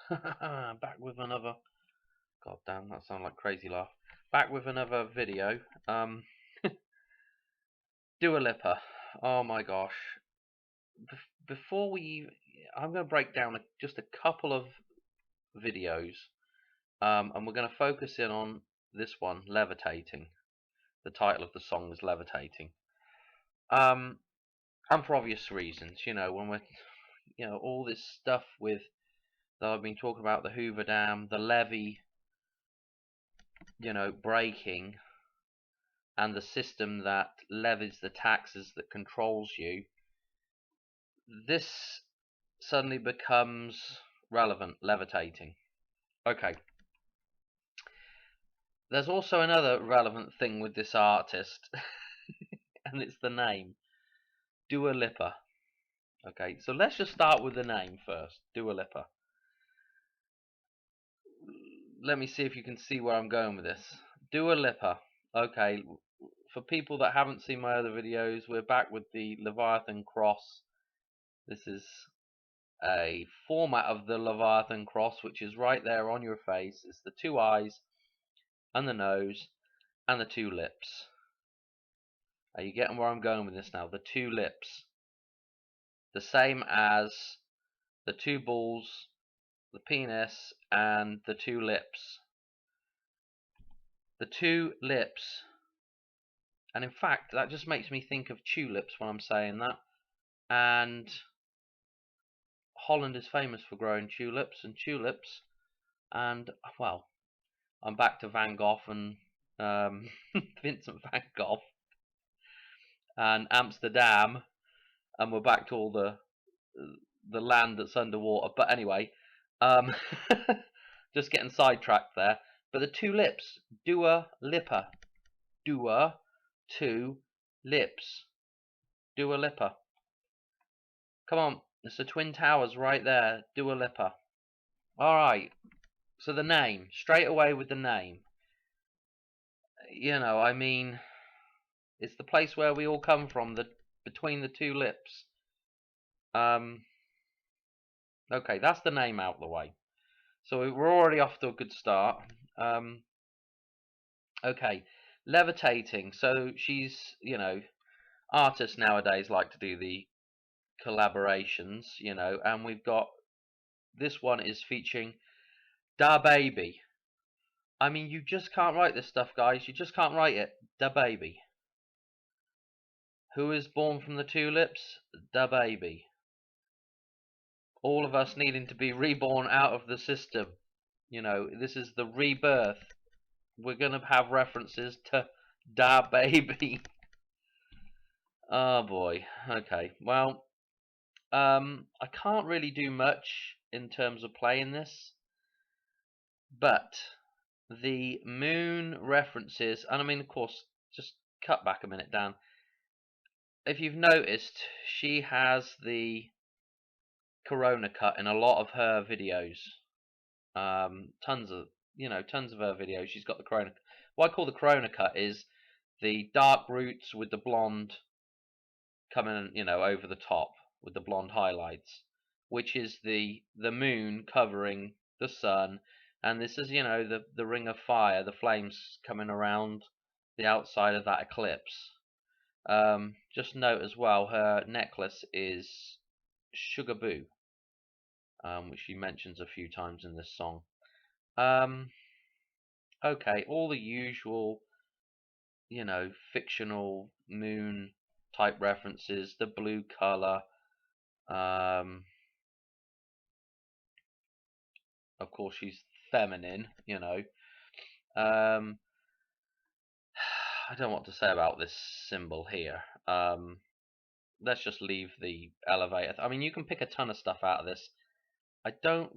Back with another. God damn, that sounded like crazy laugh. Back with another video. Um, Dua Lipa. Oh my gosh. Before we, I'm going to break down just a couple of videos, and we're going to focus in on this one, Levitating. The title of the song is Levitating. Um, and for obvious reasons, when we're, all this stuff with that I've been talking about, the Hoover Dam, the levee, breaking, and the system that levies the taxes that controls you, this suddenly becomes relevant, levitating. Okay. There's also another relevant thing with this artist, and it's the name, Dua Lipa. Okay, so let's just start with the name first, Dua Lipa. Let me see if you can see where I'm going with this. Dua Lipa. Okay, for people that haven't seen my other videos, we're back with the Leviathan cross. This is a format of the Leviathan cross, which is right there on your face. It's the two eyes and the nose and the two lips. Are you getting where I'm going with this now? The two lips. The same as the two balls, the penis, and the two lips. The two lips. And in fact, that just makes me think of tulips when I'm saying that. And Holland is famous for growing tulips. And, well, I'm back to Van Gogh and Vincent van Gogh and Amsterdam, and we're back to all the land that's underwater. But anyway, um, just getting sidetracked there. But the two lips, Dua Lipa, Dua, two lips, Dua Lipa. Come on, it's the Twin Towers right there, Dua Lipa. All right. So the name, straight away with the name. I mean, it's the place where we all come from, between the two lips. Okay, that's the name out the way. So we're already off to a good start. Okay, levitating. So she's, artists nowadays like to do the collaborations, and we've got this one is featuring Da Baby. I mean, you just can't write this stuff, guys. You just can't write it. Da Baby. Who is born from the tulips? Da Baby. All of us needing to be reborn out of the system. This is the rebirth. We're going to have references to Da Baby. Oh boy. Okay. Well, I can't really do much in terms of playing this, but the moon references, and I mean, of course, just cut back a minute, Dan. If you've noticed, she has the Corona cut in a lot of her videos. Tons of her videos. She's got the Corona. What I call the Corona cut is the dark roots with the blonde coming, over the top with the blonde highlights, which is the moon covering the sun, and this is, the ring of fire, the flames coming around the outside of that eclipse. Just note as well, her necklace is Sugar Boo, which she mentions a few times in this song. Okay, all the usual, fictional moon type references, the blue color. Of course, she's feminine, Um, I don't know what to say about this symbol here. Let's just leave the elevator. I mean, you can pick a ton of stuff out of this. I don't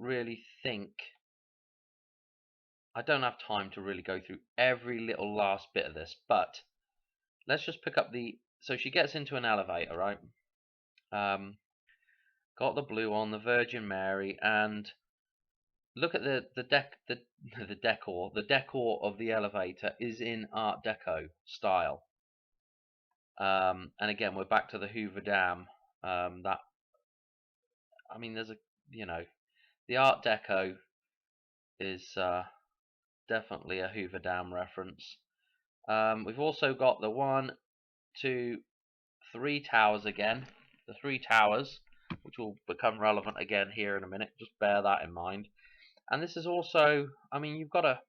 have time to really go through every little last bit of this, but let's just pick up so she gets into an elevator, right? Got the blue on, the Virgin Mary, and look at the the decor. The decor of the elevator is in Art Deco style. And again, we're back to the Hoover Dam. That, I mean, there's The Art Deco is definitely a Hoover Dam reference. We've also got the 1, 2, 3 towers again. The 3 towers, which will become relevant again here in a minute. Just bear that in mind. And this is also, I mean, you've got a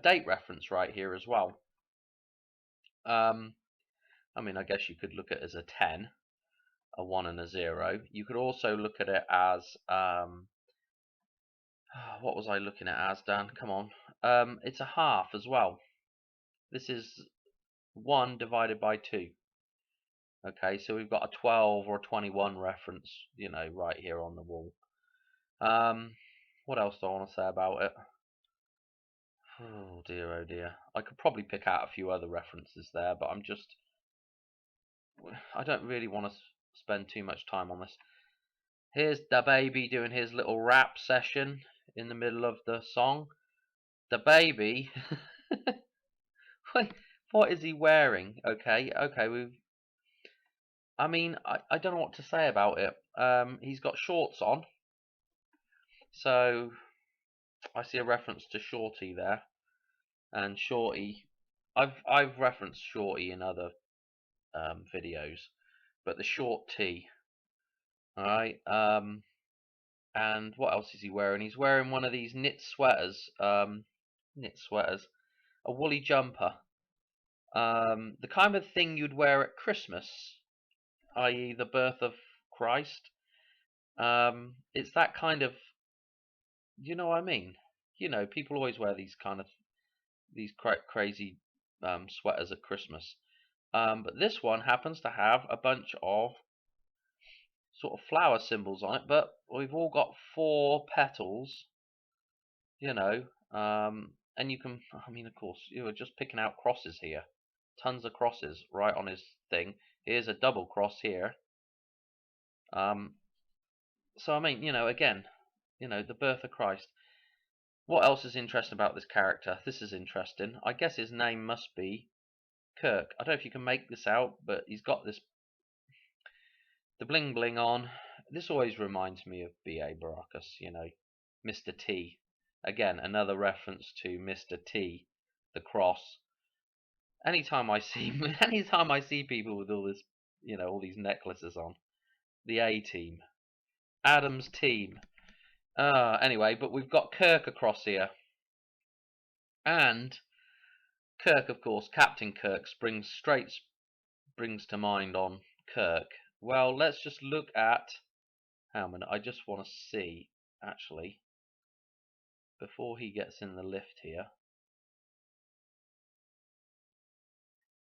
date reference right here as well. I mean, I guess you could look at it as a 10, a 1 and a 0. You could also look at it as, what was I looking at as, Dan? Come on. It's a half as well. This is 1 divided by 2. Okay, so we've got a 12 or 21 reference, you know, right here on the wall. What else do I want to say about it? Oh dear, oh dear. I could probably pick out a few other references there, but I don't really want to spend too much time on this. Here's Da Baby doing his little rap session in the middle of the song. Da Baby, what is he wearing? Okay, I mean, I don't know what to say about it. He's got shorts on, so I see a reference to Shorty there, and Shorty. I've referenced Shorty in other videos, but the short tee. All right. And what else is he wearing? He's wearing one of these knit sweaters. Knit sweaters, a woolly jumper. The kind of thing you'd wear at Christmas, i.e., the birth of Christ. It's that kind of, you know what I mean? You know, people always wear these kind of crazy sweaters at Christmas. But this one happens to have a bunch of sort of flower symbols on it, but we've all got 4 petals, you know, and you can, I mean, of course, you were just picking out crosses here. Tons of crosses right on his thing. Here's a double cross here. So I mean, you know, again, you know, the birth of Christ. What else is interesting about this character? This is interesting. I guess his name must be Kirk. I don't know if you can make this out, but he's got the bling bling on. This always reminds me of B.A. Baracus, you know, Mr. T. Again, another reference to Mr. T, the cross. Anytime I see people with all this, you know, all these necklaces on, the A team, Adam's team. Anyway, but we've got Kirk across here, and Kirk, of course, Captain Kirk brings to mind on Kirk. Well, let's just look at. How many? I just want to see actually before he gets in the lift here.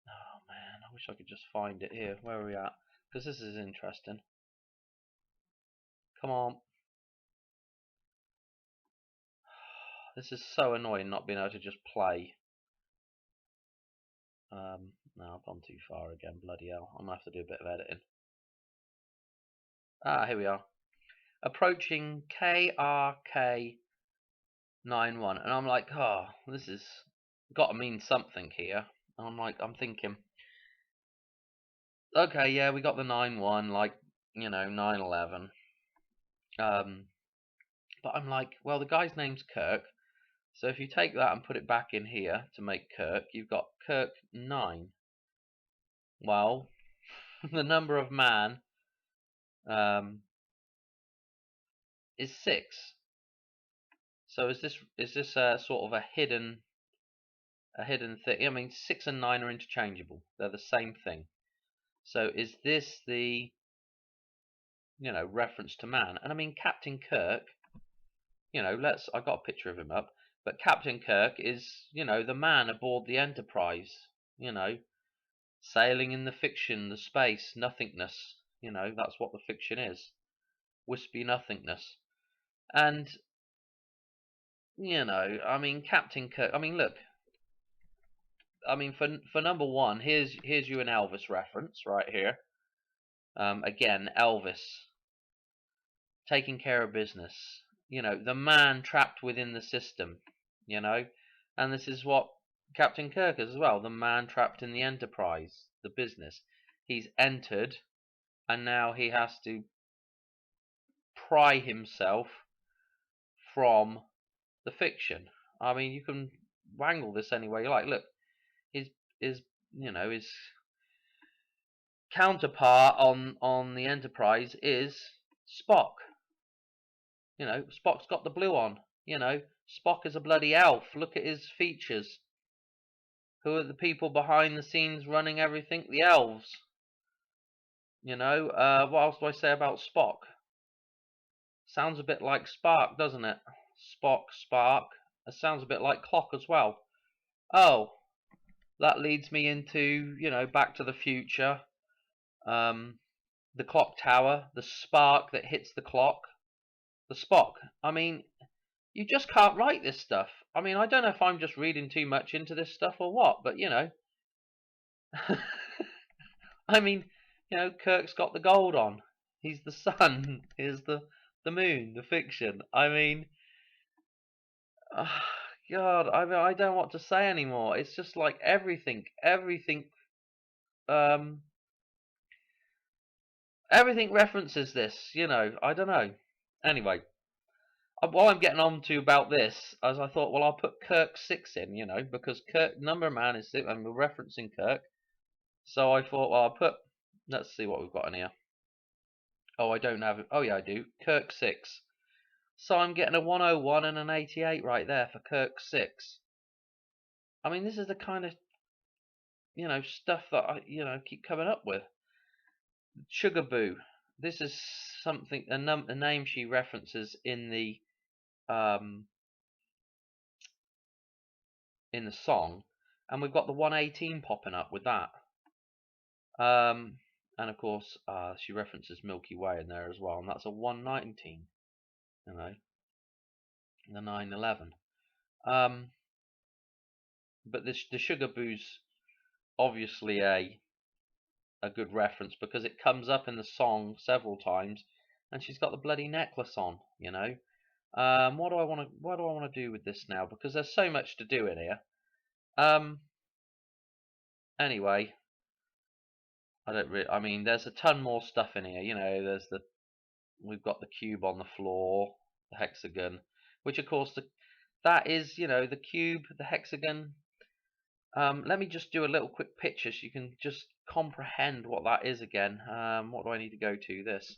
Oh man, I wish I could just find it here. Where are we at? Because this is interesting. Come on. This is so annoying not being able to just play. No, I've gone too far again. Bloody hell. I'm going to have to do a bit of editing. Here we are. Approaching KRK 91. And I'm like, oh, this has got to mean something here. And I'm thinking, okay, yeah, we got the 9-1, like, you know, 9/11. But I'm like, well, the guy's name's Kirk. So if you take that and put it back in here to make Kirk, you've got Kirk 9. Well, the number of man is 6. So is this sort of a hidden thing? I mean, 6 and 9 are interchangeable. They're the same thing. So is this the, you know, reference to man? And I mean, Captain Kirk, you know, I got a picture of him up, but Captain Kirk is, you know, the man aboard the Enterprise, you know, sailing in the fiction, the space, nothingness, you know, that's what the fiction is. Wispy nothingness. And, you know, I mean, Captain Kirk, I mean, look, I mean, for number 1, here's you an Elvis reference right here. Again, Elvis, taking care of business. You know, the man trapped within the system, you know. And this is what Captain Kirk is as well, the man trapped in the Enterprise, the business. He's entered, and now he has to pry himself from the fiction. I mean, you can wangle this any way you like. Look, his his counterpart on the Enterprise is Spock. Spock's got the blue on. Spock is a bloody elf. Look at his features. Who are the people behind the scenes running everything? The elves. What else do I say about Spock? Sounds a bit like Spark, doesn't it? Spock, Spark. It sounds a bit like clock as well. Oh, that leads me into, Back to the Future. The clock tower, the spark that hits the clock, the Spock. I mean, you just can't write this stuff. I mean, I don't know if I'm just reading too much into this stuff or what, but I mean, Kirk's got the gold on. He's the sun. Here's the moon, the fiction. I mean, God, I don't know what to say anymore. It's just like everything, um, everything references this. I don't know. Anyway, while I'm getting on to about this, as I thought, well, I'll put Kirk 6 in, because Kirk number man is 6, and we're referencing Kirk. So I thought, well, let's see what we've got in here. Oh, I don't have it. Oh, yeah, I do. Kirk 6. So I'm getting a 101 and an 88 right there for Kirk 6. I mean, this is the kind of, stuff that I, keep coming up with. Sugar Boo. This is something, a name she references in the song. And we've got the 118 popping up with that. And of course, she references Milky Way in there as well, and that's a 119. The 911. But the Sugar Boo's obviously a good reference because it comes up in the song several times, and she's got the bloody necklace on. What do I want to do with this now? Because there's so much to do in here. Anyway, I mean, there's a ton more stuff in here. We've got the cube on the floor, the hexagon, which of course that is, the cube, the hexagon. Let me just do a little quick picture so you can just comprehend what that is again. What do I need to go to? This.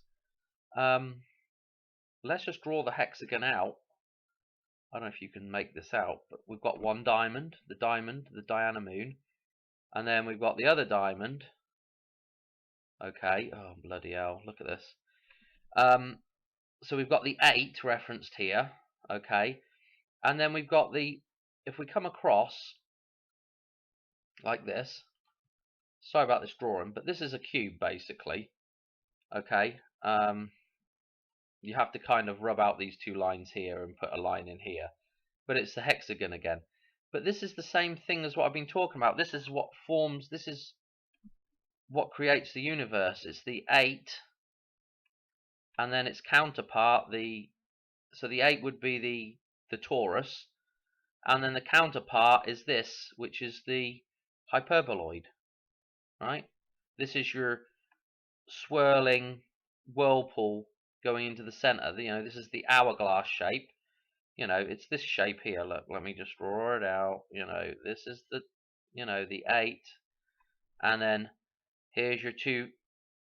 Let's just draw the hexagon out. I don't know if you can make this out, but we've got one diamond, the Diana moon, and then we've got the other diamond. Okay, oh bloody hell, look at this. So we've got the 8 referenced here, okay, and then we've got if we come across like this, sorry about this drawing, but this is a cube basically, okay. You have to kind of rub out these 2 lines here and put a line in here, but it's the hexagon again. But this is the same thing as what I've been talking about. This is what creates the universe. It's the 8, and then its counterpart, so the 8 would be the torus, and then the counterpart is this, which is the hyperboloid, right? This is your swirling whirlpool going into the center. This is the hourglass shape. It's this shape here. Look, let me just draw it out. This is the 8, and then here's your 2.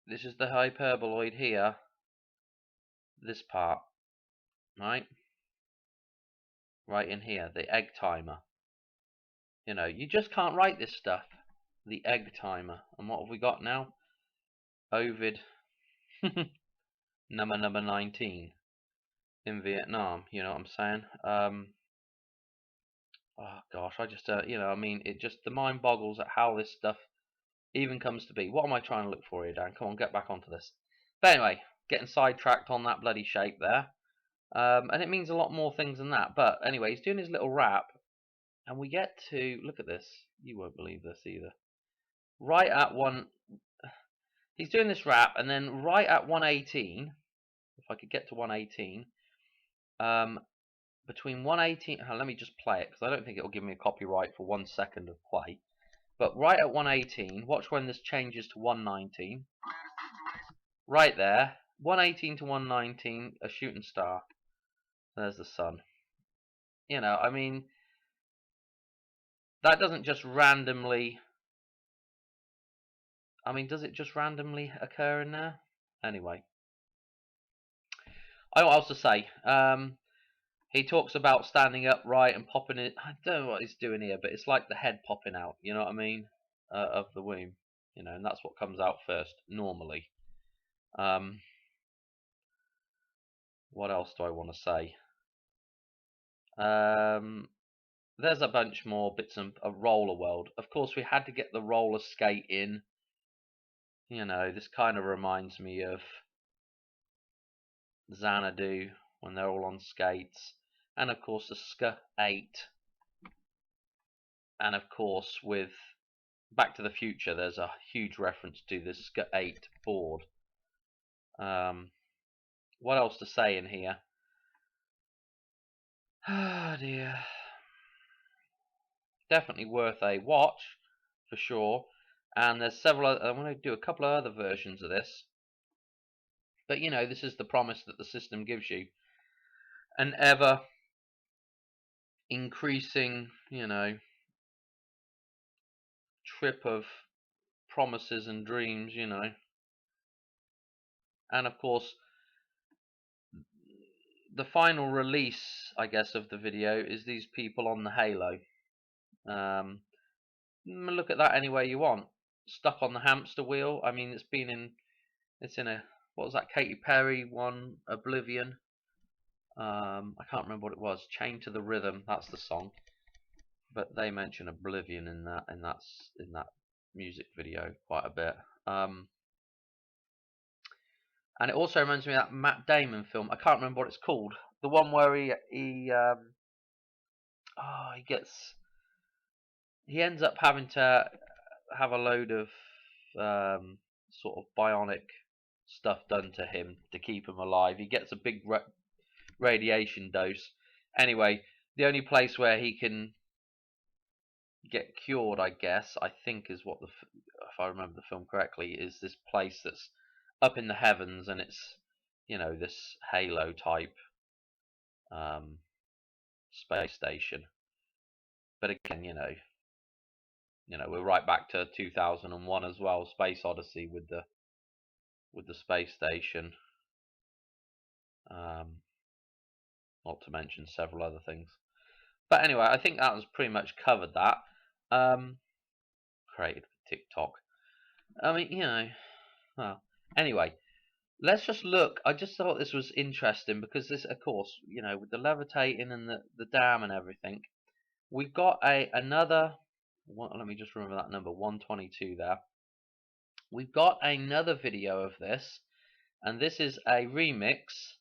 This is the hyperboloid here. This part, right in here, the egg timer. You just can't write this stuff. The egg timer. And what have we got now? Ovid number 19 in Vietnam. You know what I'm saying? Oh gosh, I just I mean, the mind boggles at how this stuff even comes to be. What am I trying to look for here, Dan? Come on, get back onto this. But anyway, getting sidetracked on that bloody shape there. And it means a lot more things than that. But anyway, he's doing his little rap, and we get to look at this. You won't believe this either. Right at he's doing this rap, and then right at 118, if I could get to 118, between 118, let me just play it because I don't think it'll give me a copyright for 1 second of play. But right at 118, watch when this changes to 119. Right there, 118 to 119, a shooting star. There's the sun. You know, I mean, that doesn't just randomly. I mean, does it just randomly occur in there? Anyway, I know what else to say. He talks about standing upright and popping it. I don't know what he's doing here, but it's like the head popping out. You know what I mean? Of the womb. You know, and that's what comes out first normally. What else do I want to say? There's a bunch more bits of Roller World. Of course, we had to get the roller skate in. You know, this kind of reminds me of Xanadu when they're all on skates. And of course, the Sk8. And of course, with Back to the Future, there's a huge reference to the Sk8 board. What else to say in here? Oh dear. Definitely worth a watch, for sure. And there's several other, I'm going to do a couple of other versions of this. But you know, this is the promise that the system gives you. An ever increasing, you know, trip of promises and dreams, you know. And of course, the final release, I guess, of the video is these people on the halo. Look at that any way you want. Stuck on the hamster wheel. I mean, it's in a, what was that Katy Perry one, Oblivion. I can't remember what it was. Chained to the Rhythm. That's the song. But they mention Oblivion in that music video quite a bit. And it also reminds me of that Matt Damon film. I can't remember what it's called. The one where he ends up having to have a load of sort of bionic stuff done to him to keep him alive. He gets a big radiation dose. Anyway, the only place where he can get cured, I guess, I think is what if I remember the film correctly, is this place that's up in the heavens, and it's, you know, this Halo type space station. But again, you know, we're right back to 2001 as well, Space Odyssey with the space station. Not to mention several other things. But anyway, I think that was pretty much covered that. Created for TikTok. I mean, you know, well, anyway, let's just look. I just thought this was interesting because this, of course, you know, with the levitating and the dam and everything, we've got another. Let me just remember that number 122 there. We've got another video of this, and this is a remix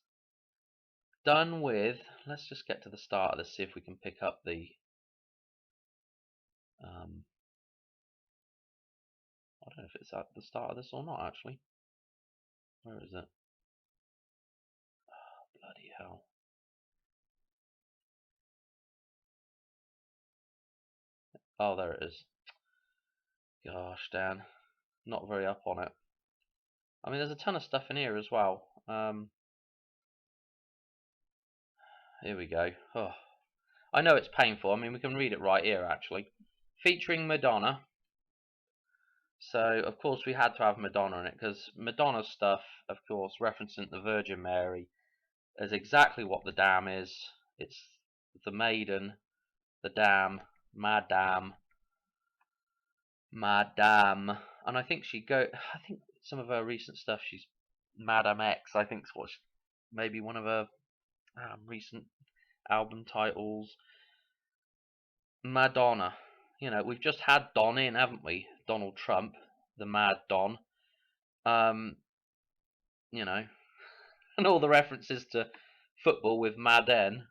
done with. Let's just get to the start of this, see if we can pick up the. I don't know if it's at the start of this or not, actually. Where is it? Oh, bloody hell. Oh, there it is. Gosh, Dan. Not very up on it. I mean, there's a ton of stuff in here as well. Here we go. Oh, I know it's painful. I mean, we can read it right here, actually. Featuring Madonna. So, of course, we had to have Madonna in it, because Madonna's stuff, of course, referencing the Virgin Mary, is exactly what the dam is. It's the maiden, the dam, Madame, and I think I think some of her recent stuff, she's Madame X. I think is what maybe one of her recent album titles. Madonna. You know, we've just had Don in, haven't we? Donald Trump, the Mad Don. You know, and all the references to football with Madden,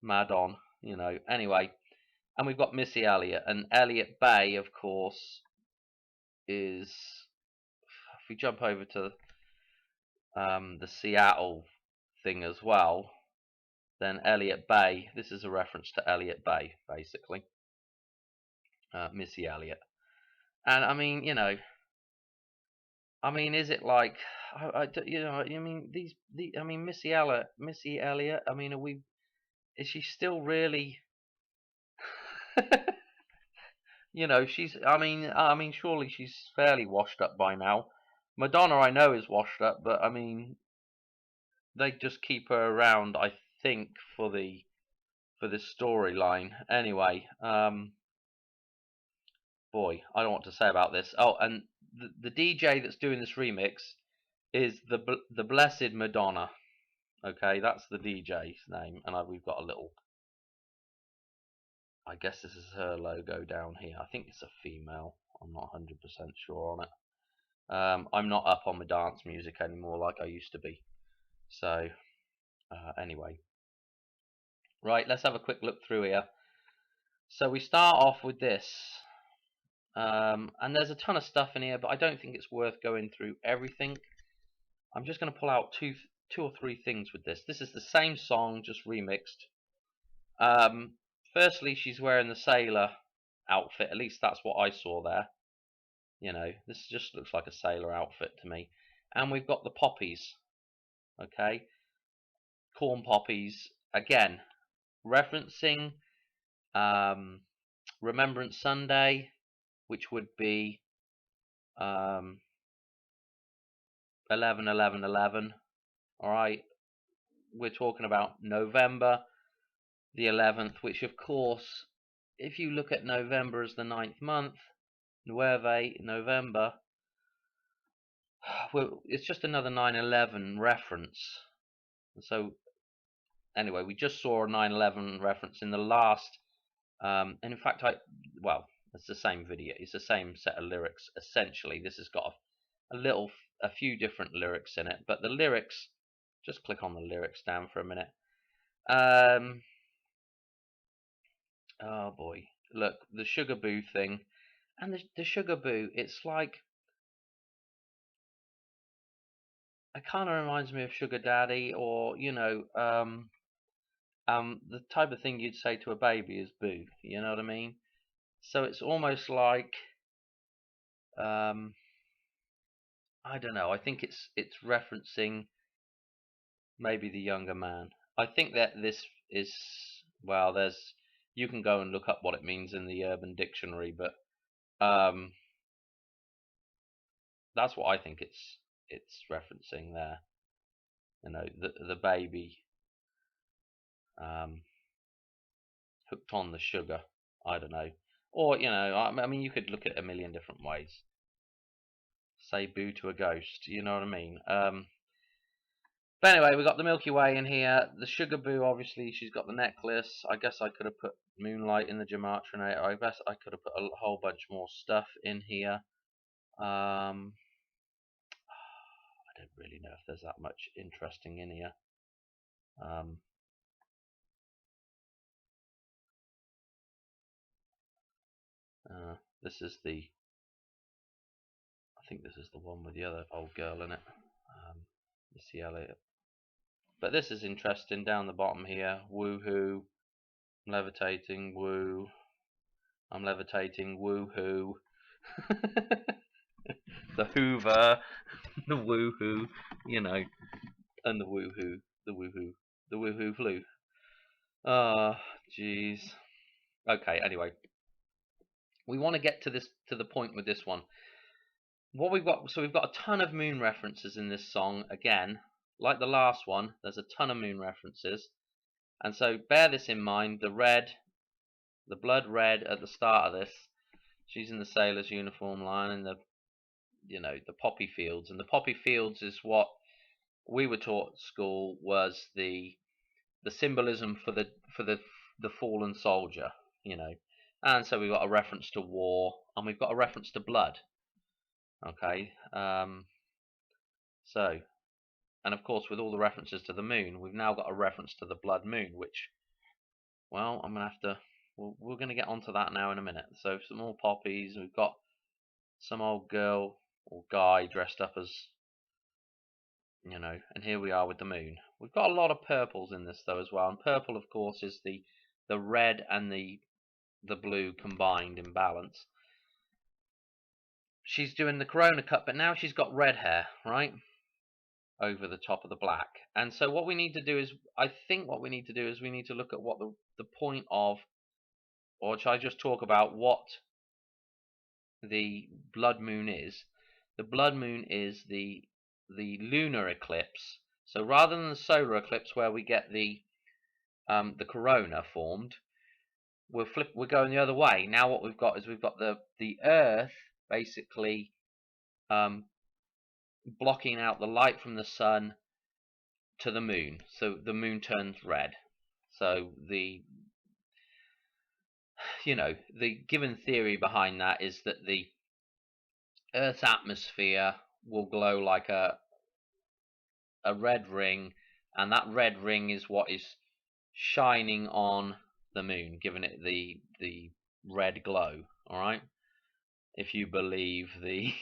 Madon. You know. Anyway, and we've got Missy Elliott, and Elliott Bay, of course, is. If we jump over to the Seattle thing as well, then Elliott Bay. This is a reference to Elliott Bay, basically. Missy Elliott. And I mean, you know, I mean, is it like, you know, I mean, I mean, Missy Elliott. I mean, are we is she still really? She's. I mean, surely she's fairly washed up by now. Madonna, I know, is washed up, but I mean, they just keep her around, I think, for this storyline. Anyway, boy, I don't know what to say about this. Oh, and the DJ that's doing this remix is the Blessed Madonna. Okay, that's the DJ's name, and we've got a little. I guess this is her logo down here. I think it's a female. I'm not 100% sure on it. I'm not up on the dance music anymore like I used to be. So, anyway. Right, let's have a quick look through here. So we start off with this. And there's a ton of stuff in here, but I don't think it's worth going through everything. I'm just going to pull out two or three things with this. This is the same song, just remixed. Firstly, she's wearing the sailor outfit. At least that's what I saw there. This just looks like a sailor outfit to me. And we've got the poppies. Okay, corn poppies again, referencing Remembrance Sunday, which would be 11/11/11. All right, we're talking about November the 11th, which of course, if you look at November as the 9th month, Nueve November, well, it's just another 9/11 reference. So anyway, we just saw a 9/11 reference in the last, and in fact, well, it's the same video. It's the same set of lyrics essentially. This has got a few different lyrics in it, but the lyrics. Just click on the lyrics down for a minute. Oh boy, look, the Sugar Boo thing, and the Sugar Boo. It's like, it kind of reminds me of Sugar Daddy, or the type of thing you'd say to a baby is boo. You know what I mean? So it's almost like, I don't know. I think it's referencing maybe the younger man. I think that this is, well, you can go and look up what it means in the Urban Dictionary, but that's what I think it's referencing there. The baby hooked on the sugar. I don't know, or I mean, you could look at it a million different ways. Say boo to a ghost. You know what I mean? But anyway, we got the Milky Way in here. The Sugar Boo, obviously, she's got the necklace. I guess I could have put Moonlight in the Gematrinator. I guess I could have put a whole bunch more stuff in here. I don't really know if there's that much interesting in here. This is I think this is the one with the other old girl in it. Missy Elliott. But this is interesting down the bottom here. Woohoo. I'm levitating. Woo. I'm levitating. Woohoo. The Hoover. The woohoo. And the woohoo. The woohoo. The woohoo flew. Ah, jeez. Okay, anyway. We want to get to the point with this one. What we've got, so we've got a ton of moon references in this song again. Like the last one, there's a ton of moon references. And so bear this in mind, the blood red at the start of this, she's in the sailor's uniform line in the poppy fields. And the poppy fields is what we were taught at school was the symbolism for the fallen soldier, And so we've got a reference to war, and we've got a reference to blood. Okay, so, and of course with all the references to the moon, we've now got a reference to the blood moon, which, well, I'm gonna have to, we're gonna get onto that now in a minute. So some more poppies. We've got some old girl or guy dressed up as, and here we are with the moon. We've got a lot of purples in this though as well, and purple of course is the red and the blue combined in balance. She's doing the Corona cut, but now she's got red hair, right? over the top of the black. And so what we need to do is, I think what we need to do is we need to look at what the point of, or shall I just talk about what the blood moon is? The blood moon is the lunar eclipse. So rather than the solar eclipse where we get the corona formed, we're going the other way. Now what we've got is we've got the Earth basically blocking out the light from the sun to the moon, so the moon turns red. So the given theory behind that is that the Earth's atmosphere will glow like a red ring, and that red ring is what is shining on the moon, giving it the red glow. All right, if you believe the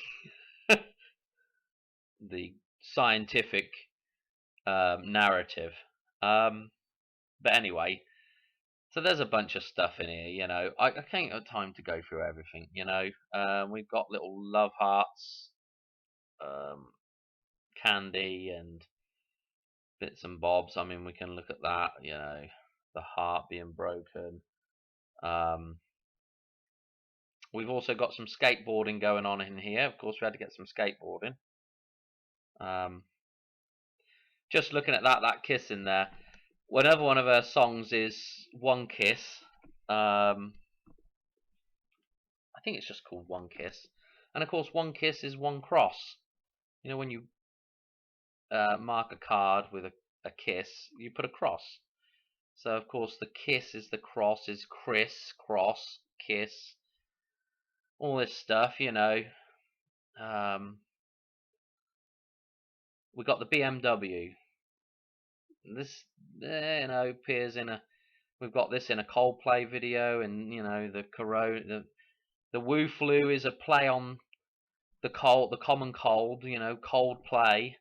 the scientific narrative. But anyway, so there's a bunch of stuff in here. I can't have time to go through everything. We've got little love hearts, candy, and bits and bobs. I mean, we can look at that. The heart being broken. We've also got some skateboarding going on in here. Of course, we had to get some skateboarding. Just looking at that kiss in there. Whenever one of her songs is One Kiss, I think it's just called One Kiss. And of course, one kiss is one cross. When you mark a card with a kiss, you put a cross. So of course, the kiss is the cross, is Chris, cross, kiss, all this stuff. We got the BMW. This appears in a. We've got this in a Coldplay video, and the corona. The Wu Flu is a play on the common cold. Cold play.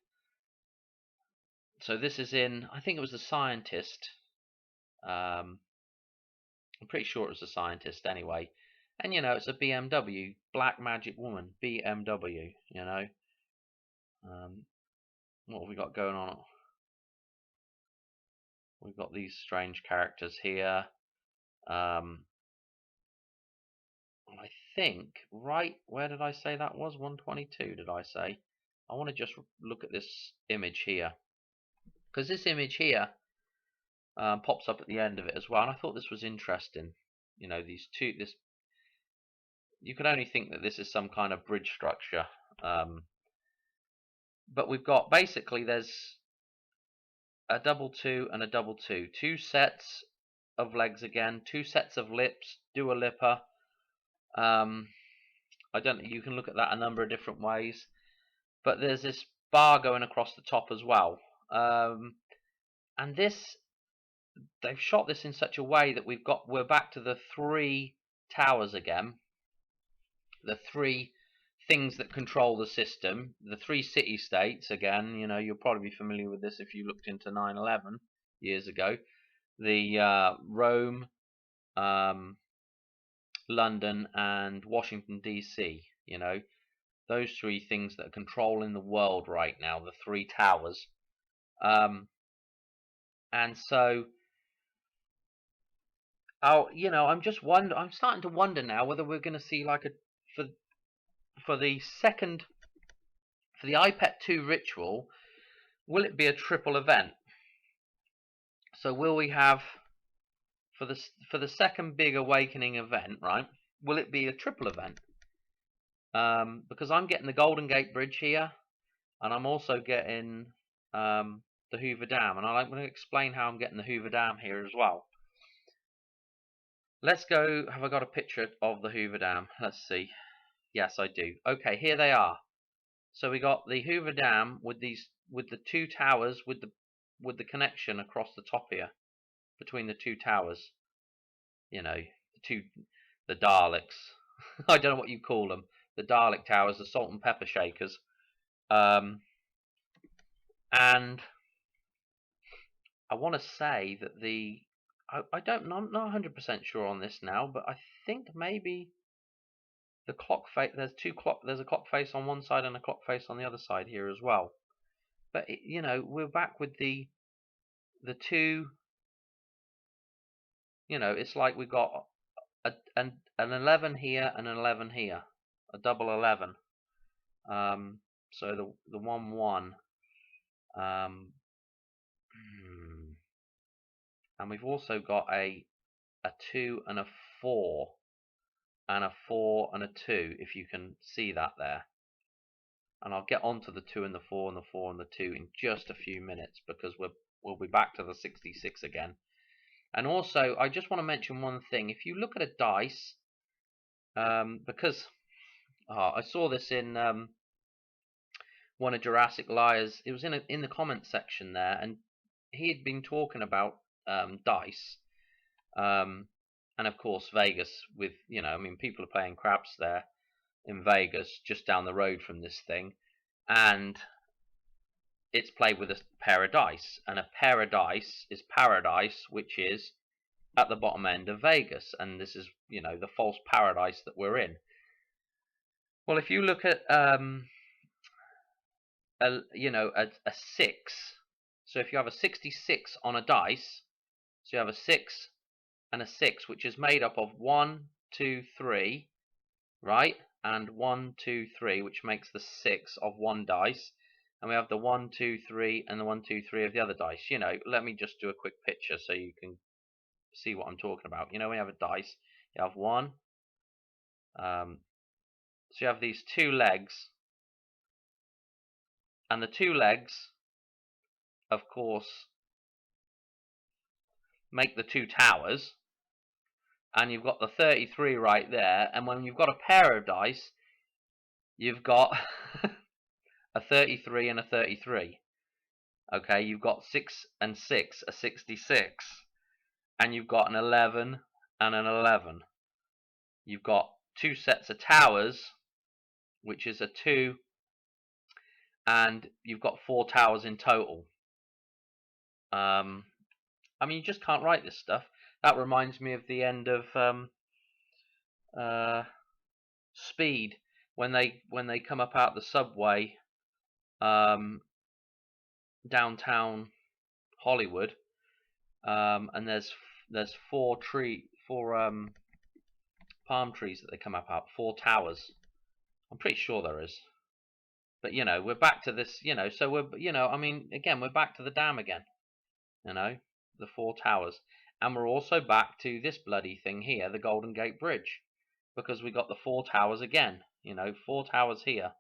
So this is in. I think it was The Scientist. I'm pretty sure it was The Scientist anyway. And it's a BMW, Black Magic Woman, BMW. What have we got going on? We've got these strange characters here. I think, right, where did I say that was? 122, did I say? I want to just look at this image here, because this image here pops up at the end of it as well, and I thought this was interesting. These two, you could only think that this is some kind of bridge structure, but we've got, basically, there's a double two and a double two. Two sets of legs again, two sets of lips, Dua Lipa. I don't know, you can look at that a number of different ways, but there's this bar going across the top as well. And they've shot this in such a way that we're back to the three towers again, the three things that control the system, the three city-states again. You'll probably be familiar with this if you looked into 9/11 years ago. The Rome, London, and Washington DC. Those three things that are controlling the world right now, the three towers. And so, I'm starting to wonder now whether we're going to see like for the iPet 2 ritual, will it be a triple event? So will we have, for the second big awakening event, right? Will it be a triple event? Because I'm getting the Golden Gate Bridge here, and I'm also getting the Hoover Dam, and I'm going to explain how I'm getting the Hoover Dam here as well. Let's go. Have I got a picture of the Hoover Dam? Let's see. Yes, I do. Okay, here they are. So we got the Hoover Dam with the two towers with the connection across the top here between the two towers. The Daleks. I don't know what you call them. The Dalek towers, the salt and pepper shakers. And I want to say that I'm not 100% sure on this now, but I think maybe the clock face. There's a clock face on one side and a clock face on the other side here as well. But you know, we're back with the two. You know, it's like we got an 11 here and an 11 here, a double 11. So the 1-1. And we've also got a 2 and a 4, and a 4 and a 2, if you can see that there. And I'll get onto the 2 and the 4 and the 4 and the 2 in just a few minutes, because we'll be back to the 66 again. And also, I just want to mention one thing. If you look at a dice, because I saw this in one of Jurassic Liar's, it was in the comment section there, and he had been talking about dice, and of course Vegas, with, you know, I mean, people are playing craps there in Vegas, just down the road from this thing, and it's played with a pair of dice, and a pair of dice is paradise, which is at the bottom end of Vegas, and this is, you know, the false paradise that we're in. Well, if you look at a 6, so if you have a 66 on a dice, so you have a 6 and a 6, which is made up of 1, 2, 3, right, and 1, 2, 3, which makes the 6 of one dice, and we have the 1, 2, 3, and the 1, 2, 3 of the other dice. You know, let me just do a quick picture so you can see what I'm talking about. You know, we have a dice, you have one, so you have these two legs, and the two legs, of course, make the two towers, and you've got the 33 right there, and when you've got a pair of dice, you've got a 33 and a 33. Okay, you've got 6 and 6, a 66, and you've got an 11 and an 11. You've got two sets of towers, which is a 2, and you've got 4 towers in total. I mean, you just can't write this stuff. That reminds me of the end of Speed, when they come up out the subway, downtown Hollywood, and there's 4 palm trees that they come up out, 4 towers. I'm pretty sure there is. But, you know, we're back to this, you know, so we're, you know, I mean, again, we're back to the dam again, you know, the 4 towers. And we're also back to this bloody thing here, the Golden Gate Bridge, because we got the 4 towers again, you know, 4 towers here.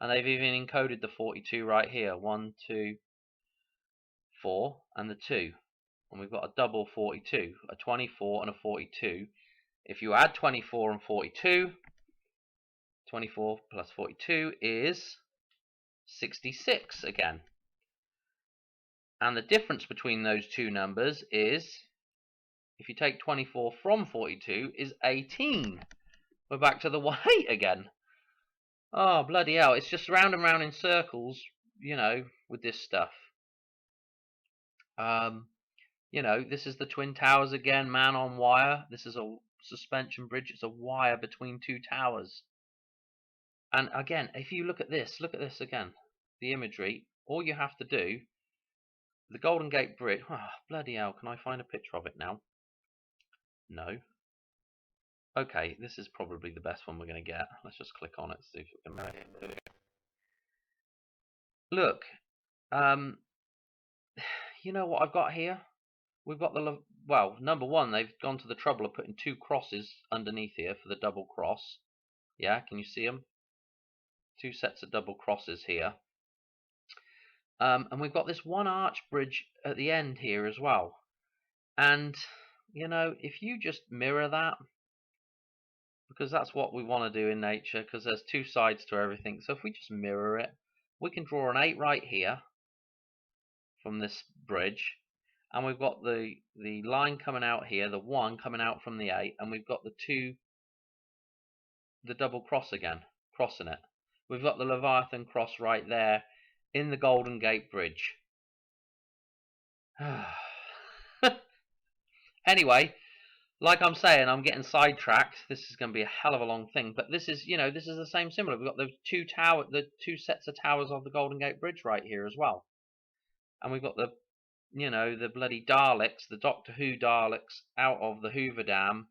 And they've even encoded the 42 right here, 1, 2, 4, and the 2. And we've got a double 42, a 24 and a 42. If you add 24 and 42, 24 plus 42 is 66 again. And the difference between those two numbers is, if you take 24 from 42, is 18. We're back to the 1/8 again. Oh, bloody hell. It's just round and round in circles, you know, with this stuff. You know, this is the Twin Towers again, man on wire. This is a suspension bridge. It's a wire between 2 towers. And again, if you look at this again, the imagery, all you have to do, the Golden Gate Bridge, oh, bloody hell, can I find a picture of it now? No. Okay, this is probably the best one we're going to get. Let's just click on it, see if we can make it. Look, you know what I've got here? We've got the, well, number one, they've gone to the trouble of putting 2 crosses underneath here for the double cross. Yeah, can you see them? 2 sets of double crosses here. And we've got this one arch bridge at the end here as well. And, you know, if you just mirror that, because that's what we want to do in nature, because there's 2 sides to everything. So if we just mirror it, we can draw an 8 right here from this bridge. And we've got the line coming out here, the 1 coming out from the 8, and we've got the double cross again, crossing it. We've got the Leviathan cross right there in the Golden Gate Bridge. Anyway, like I'm saying, I'm getting sidetracked. This is going to be a hell of a long thing, but this is, this is the same symbol. We've got the two sets of towers of the Golden Gate Bridge right here as well, and we've got the, the bloody Daleks, the Doctor Who Daleks out of the Hoover Dam,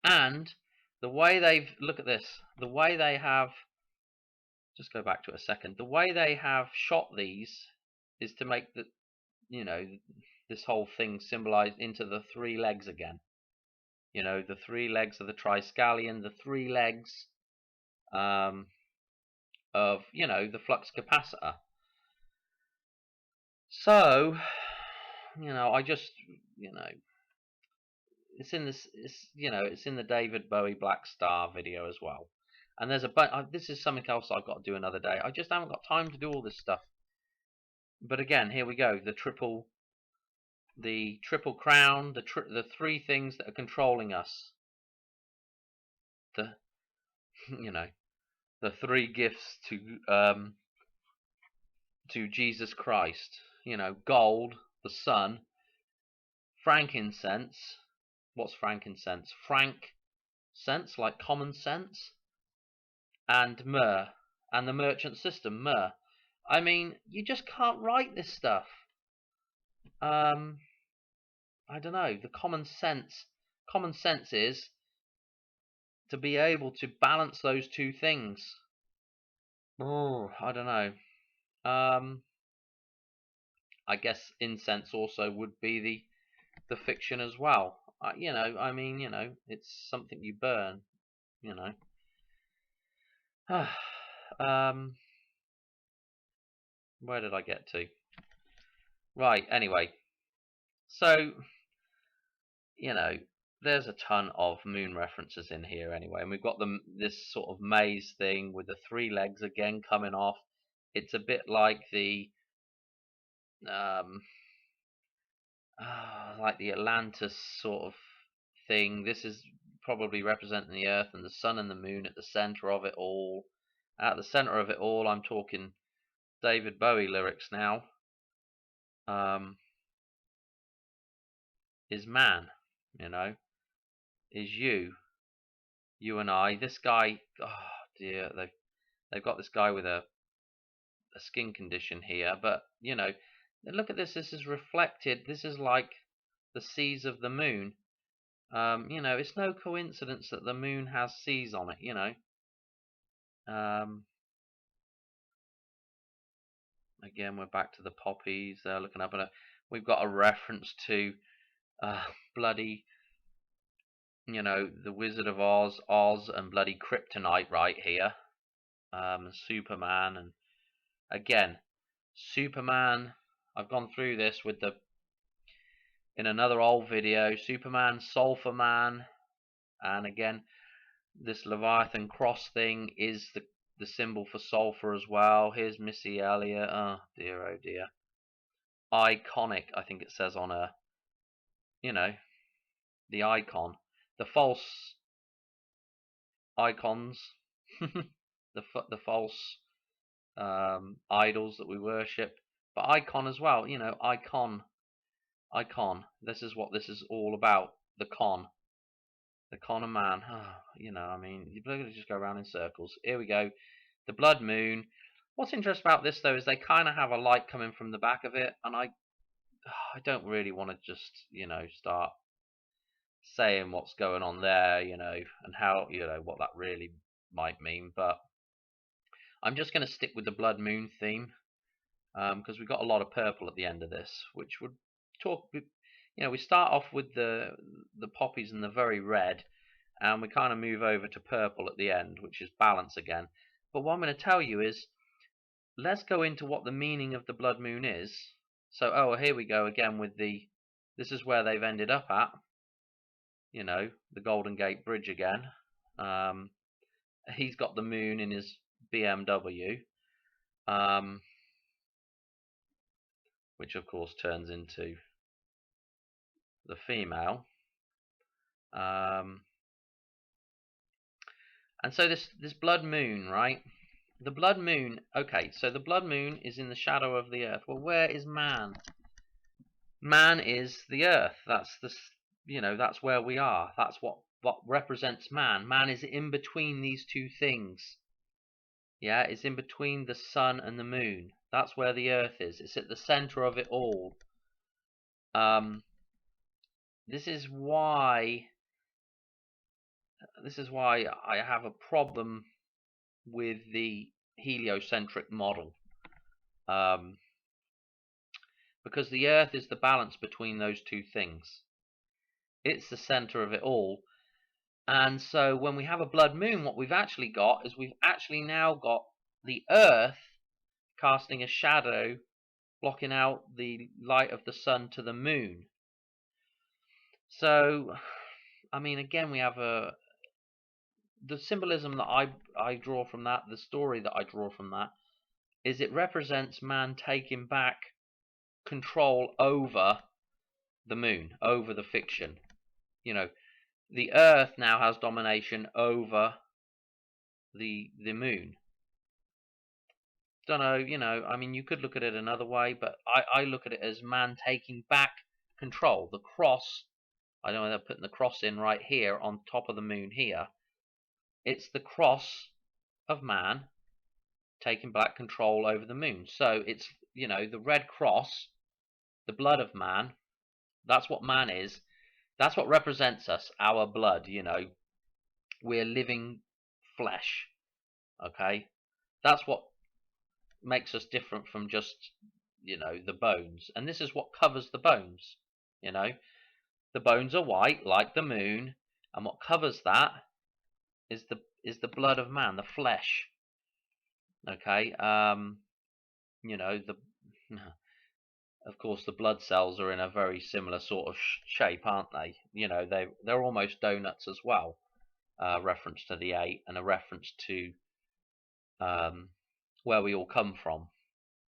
and the way they've look at this, the way they have. Just go back to it a second. The way they have shot these is to make the, this whole thing symbolized into the three legs again. The three legs of the Triskelion, the three legs of, the flux capacitor. So, I just, it's in this, it's in the David Bowie Black Star video as well. And there's this is something else I've got to do another day. I just haven't got time to do all this stuff. But again, here we go. The triple crown, the three things that are controlling us. The, the three gifts to Jesus Christ. Gold, the sun, frankincense. What's frankincense? Frank sense, like common sense, and myrrh, and the merchant system, myrrh. I mean, you just can't write this stuff. I don't know. The common sense is to be able to balance those two things. Oh, I don't know. I guess incense also would be the fiction as well. It's something you burn. Where did I get to? Right. Anyway, so there's a ton of moon references in here anyway, and we've got this sort of maze thing with the three legs again coming off. It's a bit like the Atlantis sort of thing. This is probably representing the Earth and the sun and the moon at the center of it all. At the center of it all, I'm talking David Bowie lyrics now. Is man, is you and I. This guy, oh dear, they've got this guy with a skin condition here, but look at this. This is reflected. This is like the seas of the moon. It's no coincidence that the moon has seas on it. Again, we're back to the poppies. They're looking up, and we've got a reference to bloody, the Wizard of Oz, and bloody kryptonite right here. Superman, and again, Superman. I've gone through this in another old video. Superman, Sulphur Man, and again, this Leviathan cross thing is the symbol for sulfur as well. Here's Missy Elliott. Oh dear, iconic. I think it says on her. The icon, the false icons, the false idols that we worship, but icon as well. Icon. This is what this is all about. The con of man. You're going to just go around in circles. Here we go. The blood moon. What's interesting about this though is they kind of have a light coming from the back of it, and I don't really want to just start saying what's going on there, and how what that really might mean, but I'm just going to stick with the blood moon theme, because we've got a lot of purple at the end of this, which would talk. We start off with the poppies and the very red, and we kind of move over to purple at the end, which is balance again. But what I'm going to tell you is, let's go into what the meaning of the blood moon is. So, here we go again with this is where they've ended up at, the Golden Gate Bridge again. He's got the moon in his BMW, which of course turns into the female. And so this blood moon, right? The blood moon. Okay, so the blood moon is in the shadow of the Earth. Well, where is man? Man is the earth. That's that's where we are. That's what represents man. Man is in between these two things. Yeah, it's in between the sun and the moon. That's where the earth is. It's at the center of it all. This is why I have a problem with the heliocentric model. Because the earth is the balance between those two things. It's the center of it all. And so when we have a blood moon, what we've actually got is we've actually now got the earth casting a shadow, blocking out the light of the sun to the moon. So, I mean, again, we have the symbolism that I draw from that, the story that I draw from that, is it represents man taking back control over the moon, over the fiction. The earth now has domination over the moon. Don't know, I mean, you could look at it another way, but I look at it as man taking back control. The cross, I know they're putting the cross in right here on top of the moon here. It's the cross of man taking back control over the moon. So it's, the red cross, the blood of man, that's what man is. That's what represents us, our blood, We're living flesh, okay? That's what makes us different from just, the bones. And this is what covers the bones, The bones are white, like the moon, and what covers that is the blood of man, the flesh, okay? The of course the blood cells are in a very similar sort of shape, aren't they? They're almost donuts as well. Reference to the 8 and a reference to where we all come from,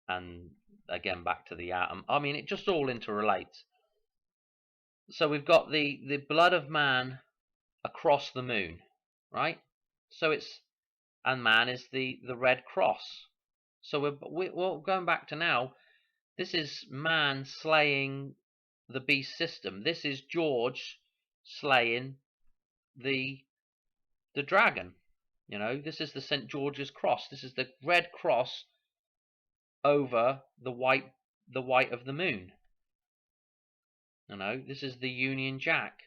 and again back to the atom. I mean, it just all interrelates. So we've got the blood of man across the moon, right? So and man is the red cross. So we're going back to now. This is man slaying the beast system. This is George slaying the dragon. This is the St. George's cross. This is the red cross over the white of the moon. This is the Union Jack.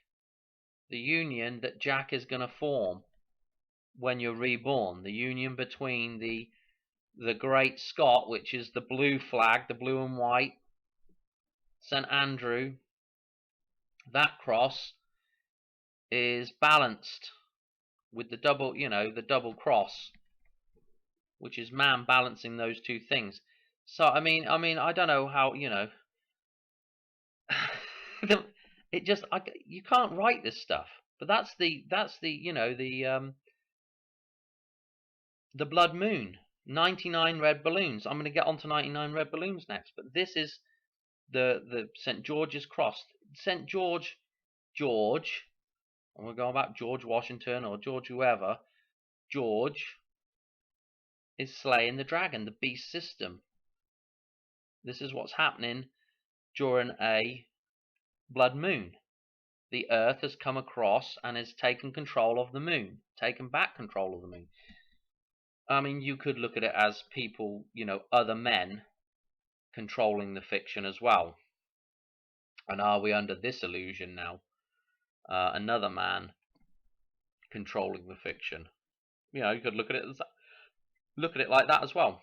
The union that Jack is going to form when you're reborn. The union between the Great Scott, which is the blue flag, the blue and white, St. Andrew. That cross is balanced with the double, the double cross, which is man balancing those two things. So I mean, I don't know how, it just you can't write this stuff. But that's the the blood moon, 99 red balloons. I'm going to get onto 99 red balloons next, but this is the St. George's cross. St. George, and we're going back George Washington or George whoever. George is slaying the dragon, the beast system. This is what's happening during a blood moon. The earth has come across and has taken control of the moon, taken back control of the moon. I mean, you could look at it as people, other men controlling the fiction as well. And are we under this illusion now? Another man controlling the fiction. You could look at it like that as well.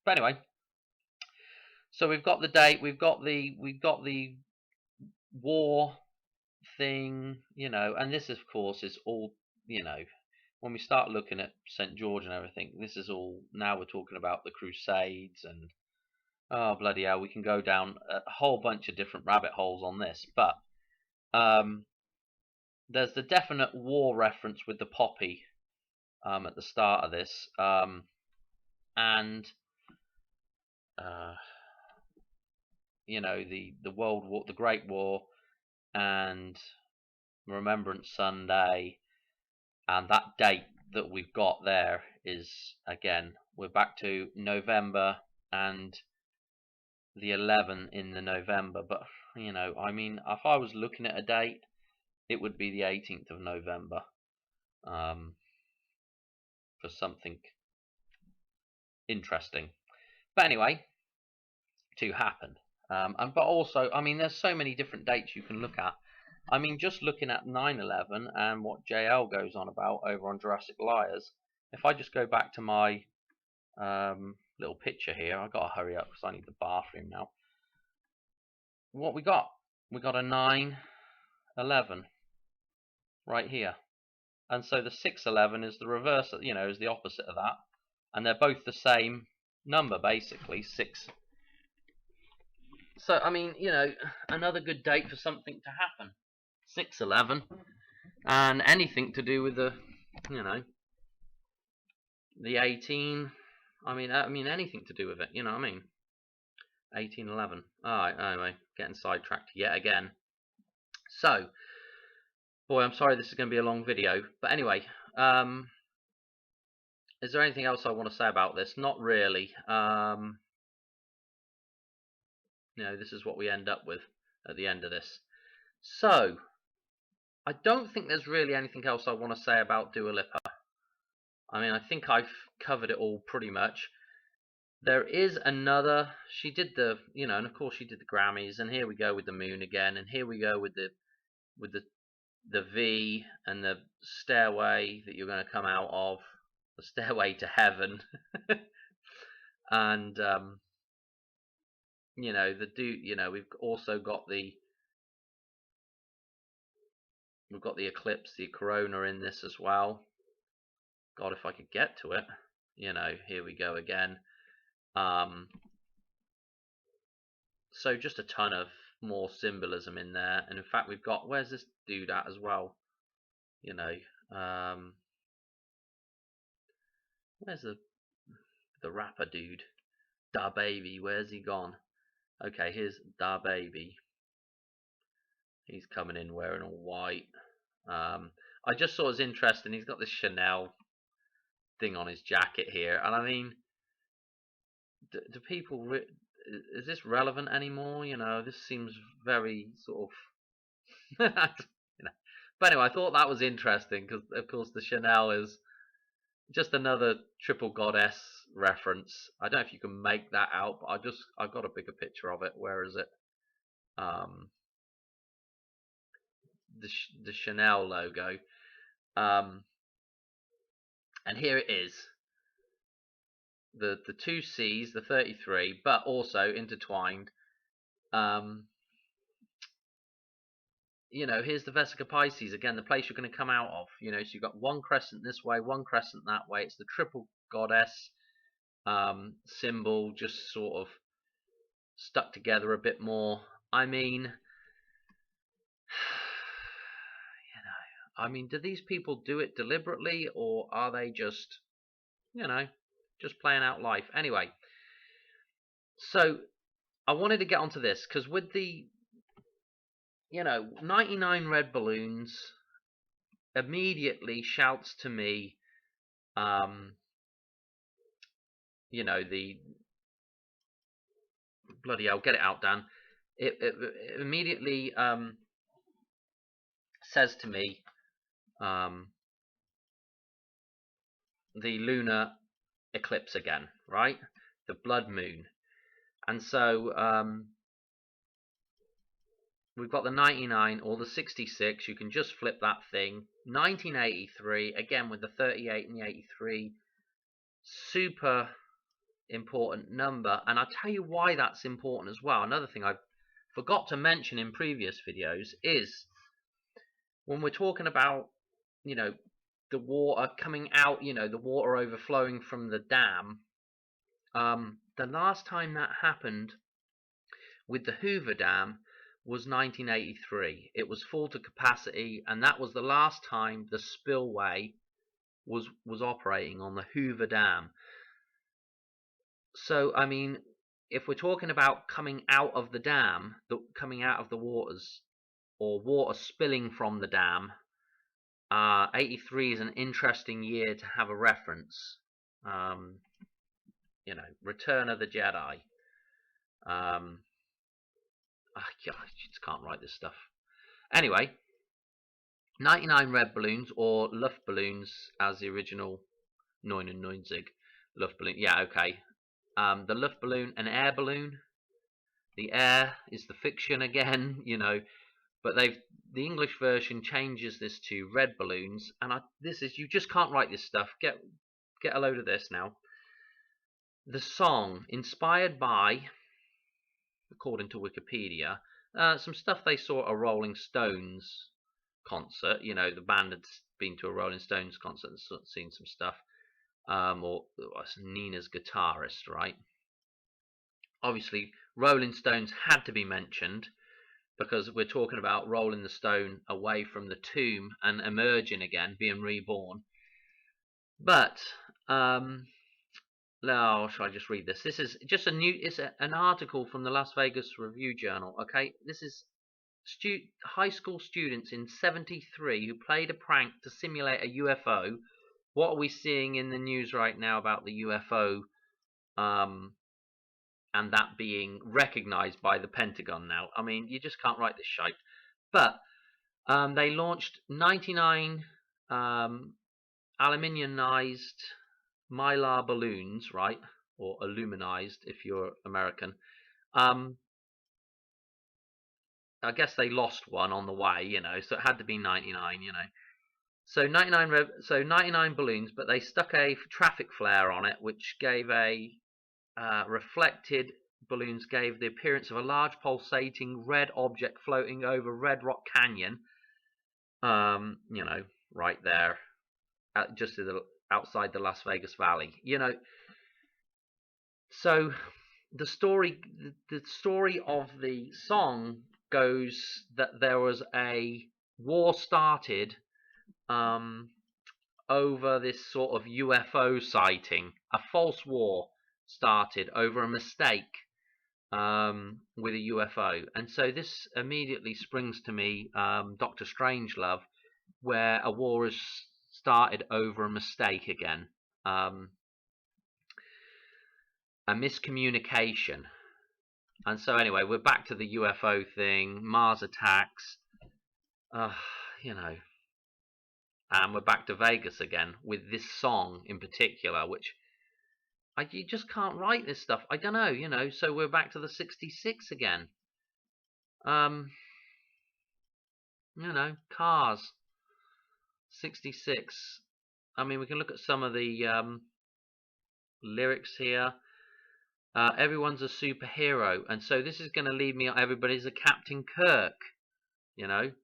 But anyway, so we've got the date, we've got the war thing, and this of course is all, when we start looking at St. George and everything, this is all, now we're talking about the Crusades, and oh bloody hell, we can go down a whole bunch of different rabbit holes on this. But there's the definite war reference with the poppy at the start of this, and the World War, the Great War, and Remembrance Sunday, and that date that we've got there is, again, we're back to November and the 11 in the November. But you know, I mean, if I was looking at a date, it would be the 18th of November, for something interesting. But anyway, to happen. But also, I mean, there's so many different dates you can look at. I mean, just looking at 9/11 and what JL goes on about over on Jurassic Liars. If I just go back to my little picture here, I gotta hurry up because I need the bathroom now. What we got? We got a 9/11 right here, and so the 6/11 is the reverse. You know, is the opposite of that, and they're both the same number basically, 6. So, I mean, you know, another good date for something to happen. 6/11, and anything to do with the, you know, the 18. I mean, anything to do with it. You know what I mean? 1811. All right. Anyway, getting sidetracked yet again. So, boy, I'm sorry this is going to be a long video, but anyway, is there anything else I want to say about this? Not really. You know, this is what we end up with at the end of this. So, I don't think there's really anything else I want to say about Dua Lipa. I mean, I think I've covered it all pretty much. There is another. She did the, you know, and of course she did the Grammys, and here we go with the moon again, and here we go with the V and the stairway that you're going to come out of, the stairway to heaven, and you know, you know, we've also got the eclipse, the corona in this as well. God, if I could get to it, you know, here we go again. So just a ton of more symbolism in there, and in fact we've got, where's this dude at as well? You know, where's the rapper dude? Da Baby, where's he gone? Okay, here's Da Baby. He's coming in wearing all white. I just thought it was interesting. He's got this Chanel thing on his jacket here, and I mean, do people? Is this relevant anymore? You know, this seems very sort of, you know. But anyway, I thought that was interesting because, of course, the Chanel is just another triple goddess reference. I don't know if you can make that out, but I got a bigger picture of it. Where is it? The Chanel logo, and here it is. The two C's, the 33, but also intertwined. You know, here's the Vesica Pisces again, the place you're going to come out of. You know, so you've got one crescent this way, one crescent that way. It's the triple goddess symbol, just sort of stuck together a bit more. I mean, you know, I mean, do these people do it deliberately, or are they just, you know, just playing out life? Anyway, so I wanted to get onto this because with the, you know, 99 red balloons immediately shouts to me, you know, the bloody hell, get it out, Dan. It immediately says to me the lunar eclipse again, right? The blood moon. And so we've got the 99 or the 66. You can just flip that thing. 1983, again with the 38 and the 83. Super important number. And I'll tell you why that's important as well. Another thing I forgot to mention in previous videos is when we're talking about, you know, the water coming out, you know, the water overflowing from the dam. The last time that happened with the Hoover Dam was 1983. It was full to capacity, and that was the last time the spillway was operating on the Hoover Dam. So, I mean, if we're talking about coming out of the dam, coming out of the waters, or water spilling from the dam, 83 is an interesting year to have a reference. You know, Return of the Jedi. Yeah, I just can't write this stuff. Anyway, 99 red balloons, or Luftballons as the original 99 Luftballon. Yeah, okay. The Luftballon, an air balloon. The air is the fiction again, but the English version changes this to red balloons, and this is, you just can't write this stuff. Get a load of this now. The song, inspired by, according to Wikipedia, some stuff they saw at a Rolling Stones concert. The band had been to a Rolling Stones concert and seen some stuff. Or Nina's guitarist, right? Obviously, Rolling Stones had to be mentioned because we're talking about rolling the stone away from the tomb and emerging again, being reborn. But now, shall I just read this? This is just an article from the Las Vegas Review Journal. Okay, this is high school students in '73 who played a prank to simulate a UFO. What are we seeing in the news right now about the UFO? And that being recognized by the Pentagon now. I mean, you just can't write this shite. But they launched 99 aluminized mylar balloons, right? Or aluminized if you're American. I guess they lost one on the way, so it had to be 99, So 99 balloons, but they stuck a traffic flare on it, which gave reflected balloons gave the appearance of a large pulsating red object floating over Red Rock Canyon. Right there, just outside the Las Vegas Valley. So the story of the song goes that there was a war started over this sort of UFO sighting. A false war started over a mistake with a UFO, and so this immediately springs to me Dr. Strangelove, where a war is started over a mistake again, a miscommunication. And so anyway, we're back to the UFO thing, Mars attacks, and we're back to Vegas again with this song in particular, which you just can't write this stuff. I don't know, so we're back to the 66 again. Cars, 66. I mean, we can look at some of the lyrics here. Everyone's a superhero, and so this is going to lead me. Everybody's a Captain Kirk.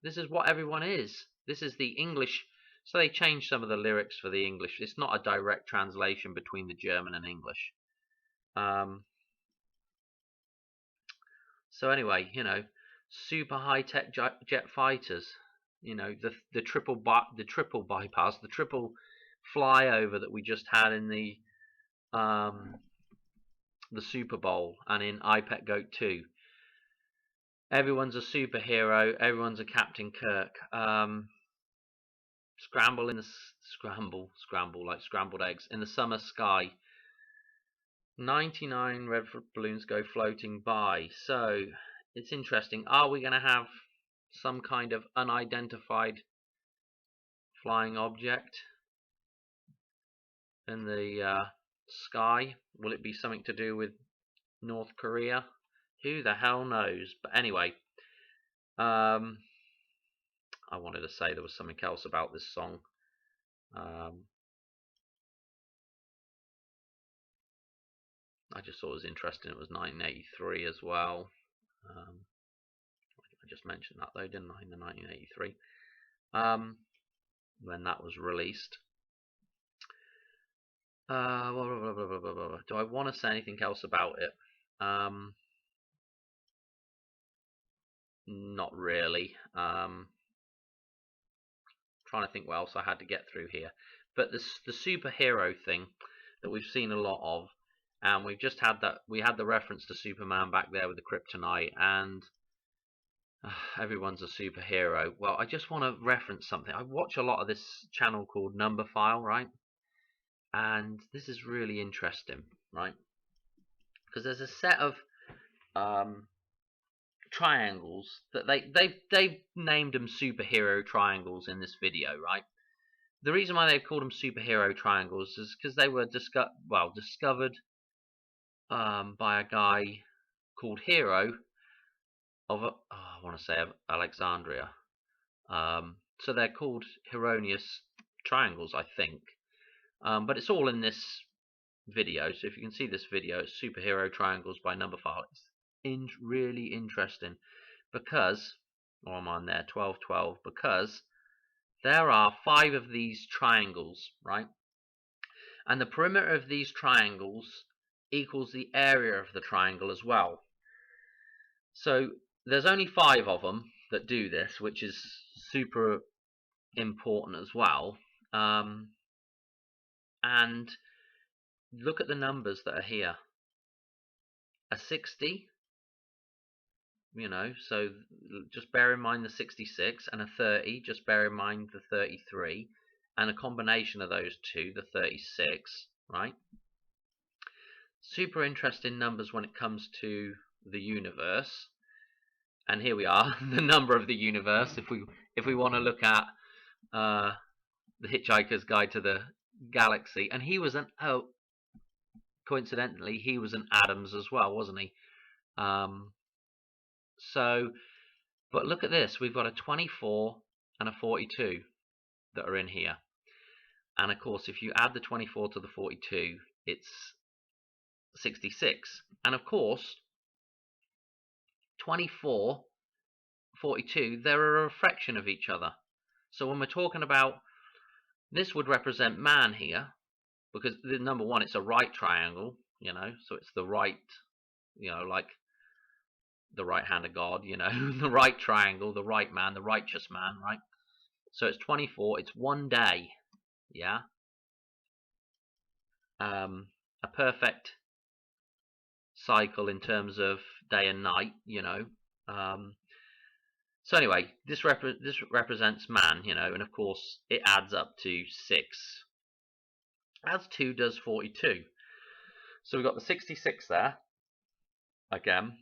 This is what everyone is. This is the English. So they changed some of the lyrics for the English. It's not a direct translation between the German and English. So anyway, super high-tech jet fighters. The triple bypass, the triple flyover that we just had in the Super Bowl and in iPet Goat 2. Everyone's a superhero. Everyone's a Captain Kirk. Scramble like scrambled eggs in the summer sky. 99 red balloons go floating by. So it's interesting. Are we going to have some kind of unidentified flying object in the sky? Will it be something to do with North Korea? Who the hell knows? But anyway, I wanted to say there was something else about this song. I just thought it was interesting. It was 1983 as well. I just mentioned that though, didn't I? In the 1983, when that was released. Do I want to say anything else about it? Not really. Trying to think what else I had to get through here. But the superhero thing that we've seen a lot of, and we've just had that. We had the reference to Superman back there with the kryptonite, and everyone's a superhero. Well, I just want to reference something. I watch a lot of this channel called Number File, right? And this is really interesting, right? Because there's a set of triangles that they've named them superhero triangles in this video, right? The reason why they've called them superhero triangles is because they were discovered by a guy called Hero of I want to say Alexandria. So they're called Hieronymus triangles, I think. But it's all in this video. So if you can see this video, it's superhero triangles by number file. It's really interesting because, or I'm on there, 1212, because there are 5 of these triangles, right? And the perimeter of these triangles equals the area of the triangle as well. So there's only 5 of them that do this, which is super important as well. And look at the numbers that are here. A 60, so just bear in mind the 66, and a 30, just bear in mind the 33, and a combination of those two, the 36, right? Super interesting numbers when it comes to the universe. And here we are, the number of the universe. If we want to look at the Hitchhiker's Guide to the Galaxy, and he was coincidentally, he was an Adams as well, wasn't he? But look at this. We've got a 24 and a 42 that are in here. And of course, if you add the 24 to the 42, it's 66. And of course, 24, 42, they're a reflection of each other. So when we're talking about, this would represent man here, because number one, it's a right triangle, so it's the right, like the right hand of God, the right triangle, the right man, the righteous man, right? So it's 24, it's one day, yeah? A perfect cycle in terms of day and night, so anyway, this represents man, and of course it adds up to 6. As 2 does 42. So we've got the 66 there again.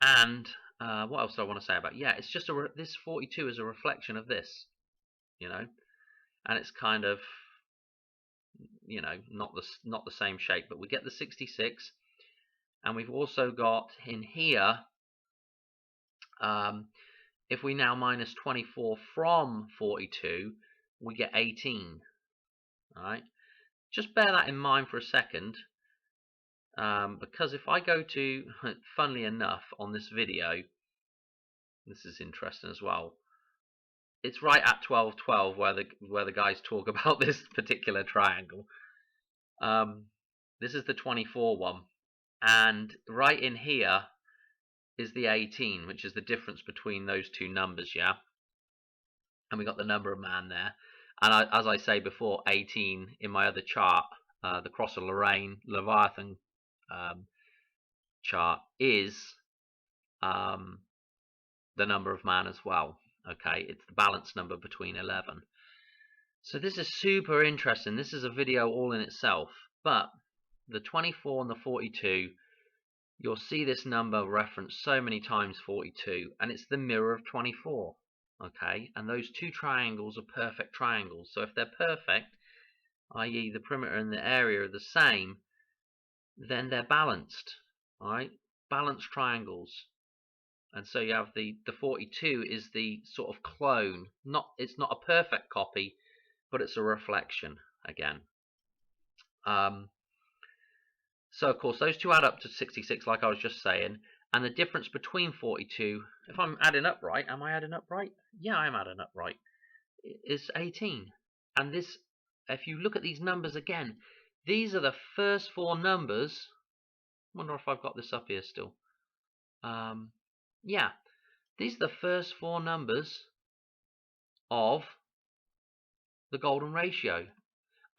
And what else do I want to say about? Yeah, it's just this 42 is a reflection of this, and it's kind of, not the same shape, but we get the 66, and we've also got in here, if we now minus 24 from 42, we get 18. All right, just bear that in mind for a second, because if I go to, funnily enough, on this video, this is interesting as well. It's right at 1212 where the guys talk about this particular triangle. This is the 24 one, and right in here is the 18, which is the difference between those two numbers, yeah? And we got the number of man there. And as I say before, 18 in my other chart, the Cross of Leviathan chart, is the number of man as well. Okay, it's the balance number between 11. So this is super interesting. This is a video all in itself. But the 24 and the 42, you'll see this number referenced so many times, 42, and it's the mirror of 24. Okay, and those two triangles are perfect triangles. So if they're perfect, i.e. the perimeter and the area are the same, then they're balanced. All right, balanced triangles. And so you have the 42 is the sort of clone. It's not a perfect copy, but it's a reflection again. So of course those two add up to 66, like I was just saying, and the difference between 42, if I'm adding up right, am I adding up right? Yeah, I'm adding up right. Is 18. And this, if you look at these numbers again, these are the first 4 numbers. I wonder if I've got this up here still. Yeah, these are the first 4 numbers of the golden ratio.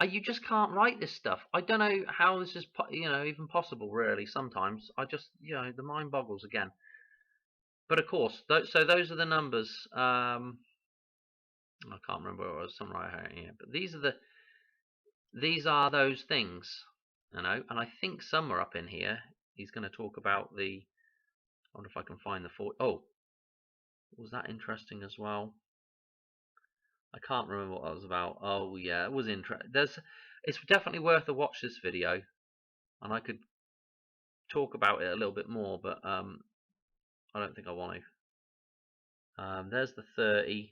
You just can't write this stuff. I don't know how this is, even possible. Really, sometimes I just, the mind boggles again. But of course, so those are the numbers. I can't remember what it was. Some right here, but these are those things, and I think somewhere up in here he's going to talk about the. wonder if I can find the 40. Oh, was that interesting as well? I can't remember what that was about. Oh yeah, it was interesting. It's definitely worth a watch, this video, and I could talk about it a little bit more, but I don't think I want to. There's the 30.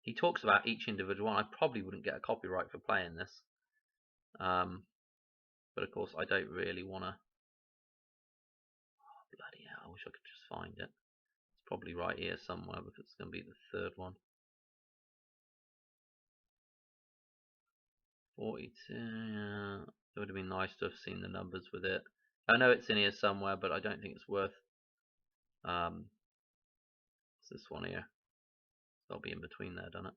He talks about each individual one. I probably wouldn't get a copyright for playing this, but of course I don't really want to. Oh, bloody hell! I wish I could just find it. It's probably right here somewhere because it's going to be the third one. 42. Yeah. It would have been nice to have seen the numbers with it. I know it's in here somewhere, but I don't think it's worth. It's this one here. That'll be in between there, doesn't it?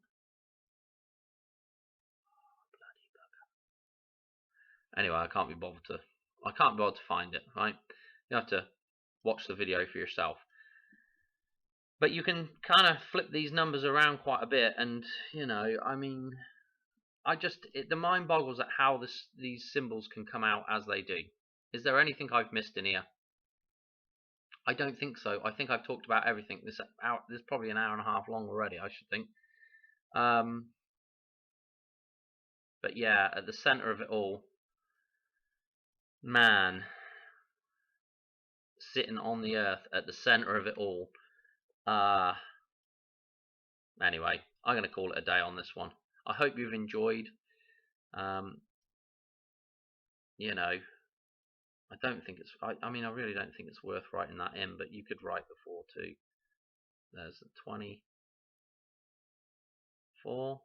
Anyway, I can't be bothered to find it, right? You have to watch the video for yourself. But you can kind of flip these numbers around quite a bit, and you know, I mean, the mind boggles at how these symbols can come out as they do. Is there anything I've missed in here? I don't think so. I think I've talked about everything. This is probably an hour and a half long already, I should think. But yeah, at the center of it all, man sitting on the earth at the center of it all. Anyway, I'm going to call it a day on this one. I hope you've enjoyed. You know, I don't think it's. I mean, I really don't think it's worth writing that in, but you could write the 4 too. There's the 24.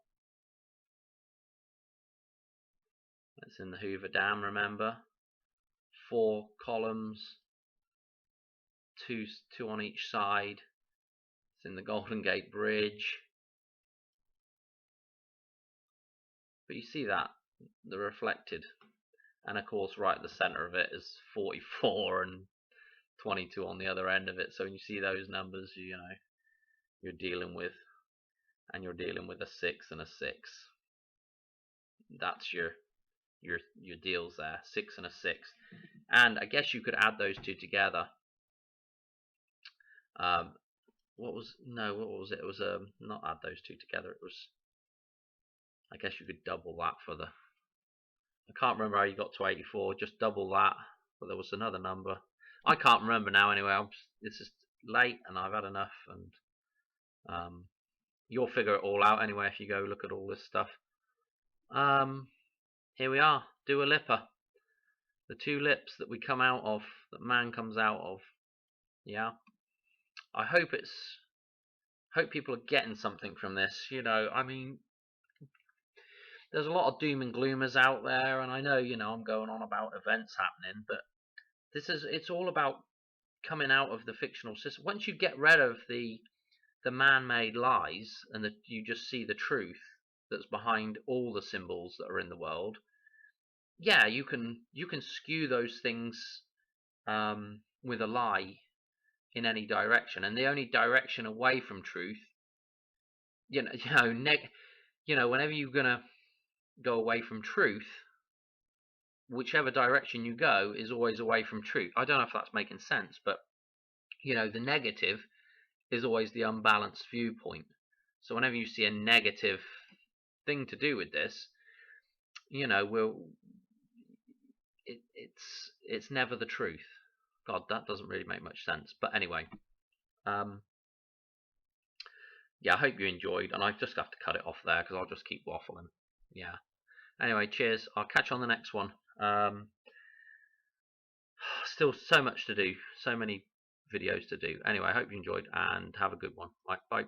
It's in the Hoover Dam. Remember, 4 columns, two on each side. It's in the Golden Gate Bridge. But you see that, the reflected, and of course right at the center of it is 44 and 22 on the other end of it. So when you see those numbers, you know, you're dealing with a 6 and a 6. That's your deals there, 6 and a 6. And I guess you could add those two together. What was it? It was not add those two together. It was, I guess you could double that for the. I can't remember how you got to 84. Just double that. But there was another number. I can't remember now. Anyway, it's just late and I've had enough. And you'll figure it all out anyway if you go look at all this stuff. Here we are. Dua Lipa. The 2 lips that we come out of, that man comes out of. Yeah. I hope people are getting something from this. You know, I mean, there's a lot of doom and gloomers out there, and I know, you know, I'm going on about events happening, but it's all about coming out of the fictional system. Once you get rid of the man-made lies and that you just see the truth that's behind all the symbols that are in the world, yeah, you can skew those things with a lie in any direction, and the only direction away from truth, whenever you're gonna go away from truth, whichever direction you go is always away from truth. I don't know if that's making sense, but you know, the negative is always the unbalanced viewpoint. So whenever you see a negative thing to do with this, you know, it's never the truth. God, that doesn't really make much sense. But anyway, yeah, I hope you enjoyed, and I just have to cut it off there because I'll just keep waffling. Yeah. Anyway, cheers. I'll catch you on the next one. Still so much to do, so many videos to do. Anyway, I hope you enjoyed and have a good one. Bye.